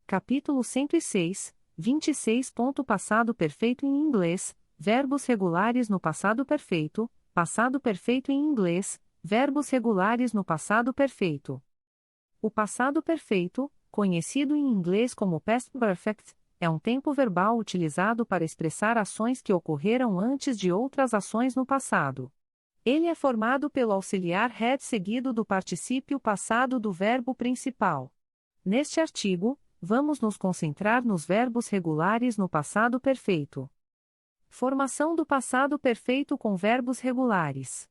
Capítulo 106, 26. Passado perfeito em inglês, verbos regulares no passado perfeito em inglês, verbos regulares no passado perfeito. O passado perfeito, conhecido em inglês como past perfect, é um tempo verbal utilizado para expressar ações que ocorreram antes de outras ações no passado. Ele é formado pelo auxiliar had seguido do particípio passado do verbo principal. Neste artigo, vamos nos concentrar nos verbos regulares no passado perfeito. Formação do passado perfeito com verbos regulares.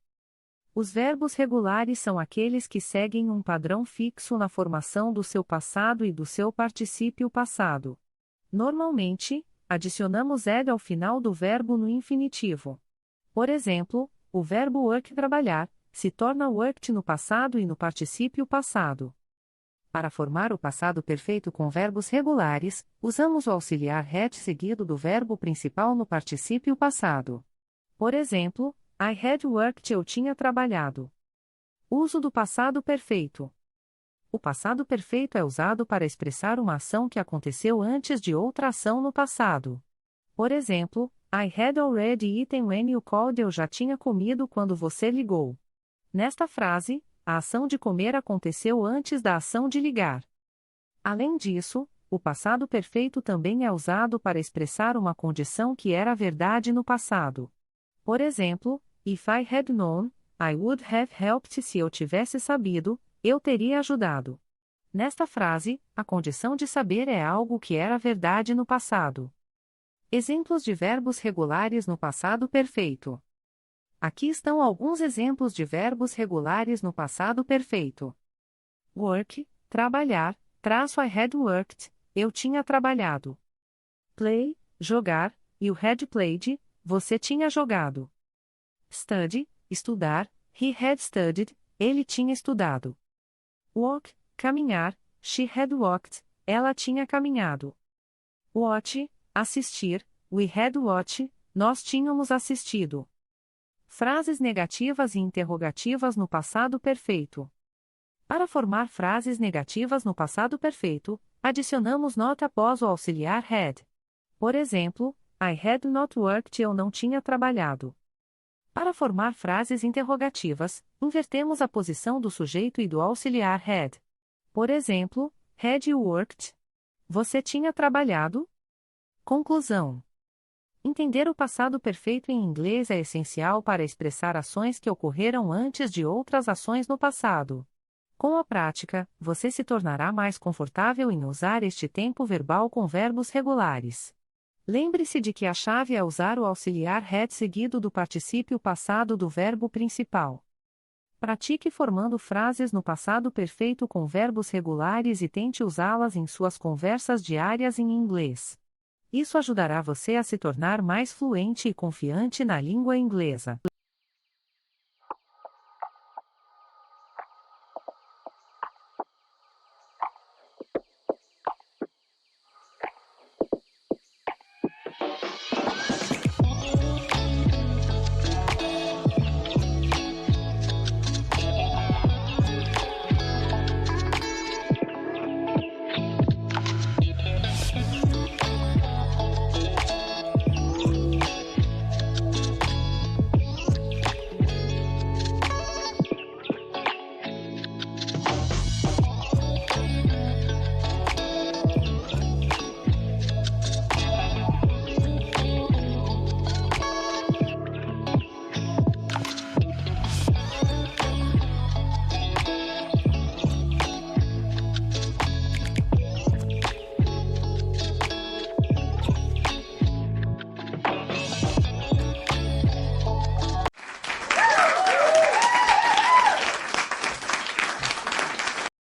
Os verbos regulares são aqueles que seguem um padrão fixo na formação do seu passado e do seu particípio passado. Normalmente, adicionamos ed ao final do verbo no infinitivo. Por exemplo, o verbo work trabalhar se torna worked no passado e no particípio passado. Para formar o passado perfeito com verbos regulares, usamos o auxiliar had seguido do verbo principal no particípio passado. Por exemplo, I had worked, eu tinha trabalhado. Uso do passado perfeito. O passado perfeito é usado para expressar uma ação que aconteceu antes de outra ação no passado. Por exemplo, I had already eaten when you called, eu já tinha comido quando você ligou. Nesta frase, a ação de comer aconteceu antes da ação de ligar. Além disso, o passado perfeito também é usado para expressar uma condição que era verdade no passado. Por exemplo, if I had known, I would have helped, se eu tivesse sabido, eu teria ajudado. Nesta frase, a condição de saber é algo que era verdade no passado. Exemplos de verbos regulares no passado perfeito. Aqui estão alguns exemplos de verbos regulares no passado perfeito. Work, trabalhar, I had worked, eu tinha trabalhado. Play, jogar, you had played, você tinha jogado. Study, estudar, he had studied, ele tinha estudado. Walk, caminhar, she had walked, ela tinha caminhado. Watch, assistir, we had watched, nós tínhamos assistido. Frases negativas e interrogativas no passado perfeito. Para formar frases negativas no passado perfeito, adicionamos not após o auxiliar had. Por exemplo, I had not worked, eu não tinha trabalhado. Para formar frases interrogativas, invertemos a posição do sujeito e do auxiliar had. Por exemplo, had you worked? Você tinha trabalhado? Conclusão. Entender o passado perfeito em inglês é essencial para expressar ações que ocorreram antes de outras ações no passado. Com a prática, você se tornará mais confortável em usar este tempo verbal com verbos regulares. Lembre-se de que a chave é usar o auxiliar had seguido do particípio passado do verbo principal. Pratique formando frases no passado perfeito com verbos regulares e tente usá-las em suas conversas diárias em inglês. Isso ajudará você a se tornar mais fluente e confiante na língua inglesa.